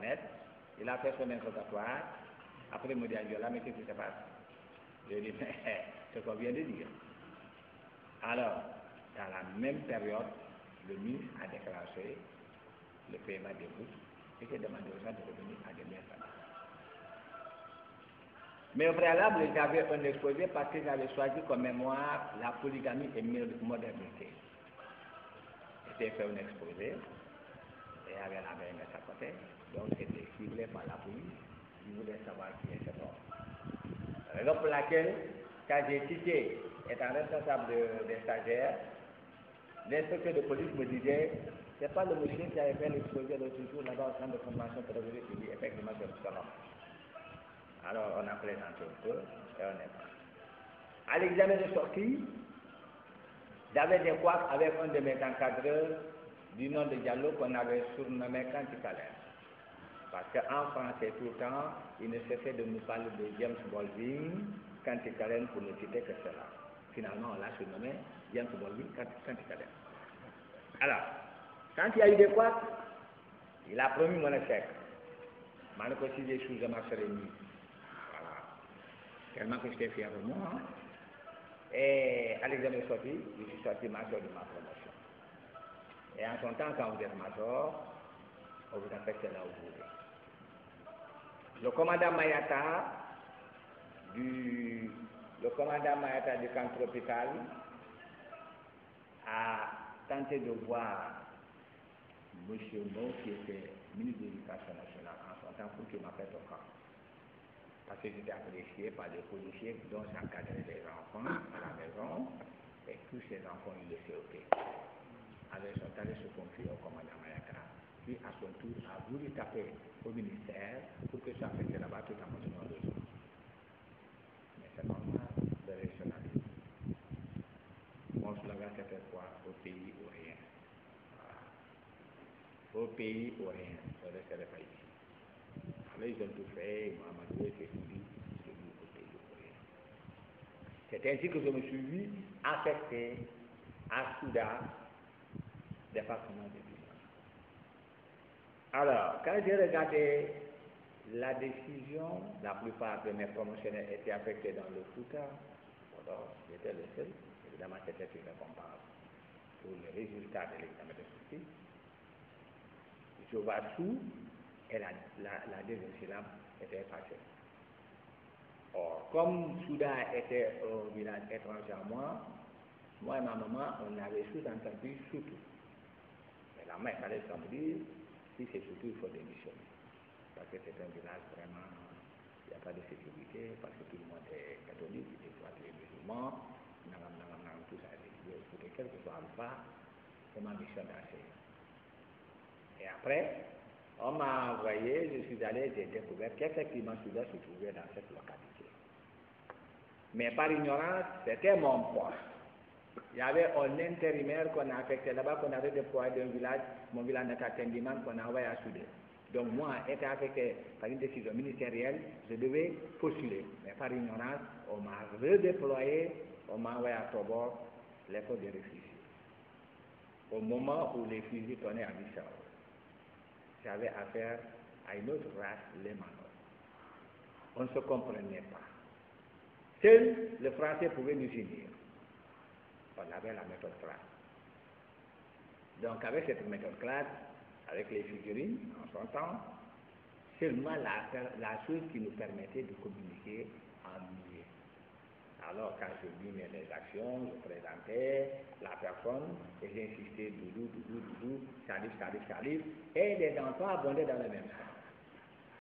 Internet. Il a fait son interrogatoire. Après, il me dit, Angela, mais qu'est-ce qui se passe? Je lui ai dit, mais c'est ce qu'on vient de dire. Alors, dans la même période, le ministre a déclenché le paiement des bourses et j'ai demandé aux gens de revenir à des meilleurs salaires. Mais au préalable, j'avais un exposé parce que j'avais choisi comme mémoire la polygamie et modernité. J'ai fait un exposé et il y avait la veille à sa côté, donc c'était ciblé par la police. Ils voulaient savoir qui est cet homme. Raison pour laquelle, quand j'ai quitté, étant responsable des stagiaires, l'inspecteur de police me disait, c'est pas le monsieur qui avait fait l'exposé l'autre jour là-bas au centre de formation pédagogique, il dit effectivement c'est ce homme. Alors on a présenté un peu et on est parti. À l'examen de sortie, j'avais des couacs avec un de mes encadreurs du nom de Diallo qu'on avait surnommé Canticalère. Parce qu'en français tout le temps, il ne cessait de nous parler de James Baldwin, Canticalère pour ne citer que cela. Finalement, on l'a surnommé James Baldwin, Canticalère. Alors, quand il y a eu des couacs, il a promis mon échec. Malgré si j'ai échoué, je marcherai mieux. Voilà. Tellement que j'étais fier de moi. Hein? Et à l'examen de sortie, je suis sorti major de ma promotion. Et en son temps, quand vous êtes major, on vous affecte là où vous voulez. Le commandant Mayata du camp tropical a tenté de voir M. Mo, qui était ministre de l'Éducation nationale en son temps, pour qu'il m'appelle au camp. Parce que j'étais apprécié par des policiers dont j'encadrais les enfants à la maison, et tous ces enfants, ils le COP. Alors ils sont allés se confier au commandant Mayaka, qui à son tour a voulu taper au ministère pour que ça fasse là-bas tout en continuant le jour. Mais c'est normal de rationaliser. Mon slogan c'était quoi? Au pays ou rien. Voilà. Au pays ou rien, on ne resterait pas ici. Alors ils ont tout fait, Mamadou était celui au pays ou rien. C'est ainsi que je me suis vu affecté à Souda, département de Bilan. Alors, quand j'ai regardé la décision, la plupart de mes promotionnaires étaient affectés dans le Fouta. Alors, j'étais le seul. Évidemment, c'était une récompense pour le résultat de l'examen de sortie. Je vois sous, et la deuxième syllabe était passée. Or, comme Souda était un village étranger à moi et ma maman, on avait sous-entendu surtout. Mais la mère fallait me dire, si c'est surtout, il faut démissionner. Parce que c'est un village vraiment, il n'y a pas de sécurité, parce que tout le monde est catholique, et toi tu es musulman, tout ça est décidé. Il faut que quel que soit Alpha, c'est ma mission d'enseigner. Et après, on m'a envoyé, je suis allé, j'ai découvert qu'effectivement Souda se trouvait dans cette localité. Mais par ignorance, c'était mon poste. Il y avait un intérimaire qu'on a affecté là-bas, qu'on avait déployé d'un village, mon village de Katendiman, qu'on a envoyé à Soudé. Donc moi, étant affecté par une décision ministérielle, je devais postuler. Mais par ignorance, on m'a redéployé, on m'a envoyé à Tobor, l'école des réfugiés. Au moment où les fusils tournaient à Bissau, j'avais affaire à une autre race, les Manos. On ne se comprenait pas. Seul le français pouvait nous unir. On avait la méthode classe. Donc avec cette méthode classe, avec les figurines, en son temps, seulement la chose qui nous permettait de communiquer en mieux. Alors quand je mimais les actions, je présentais la personne et j'insistais doudou, salif, et les enfants abondaient dans le même sens.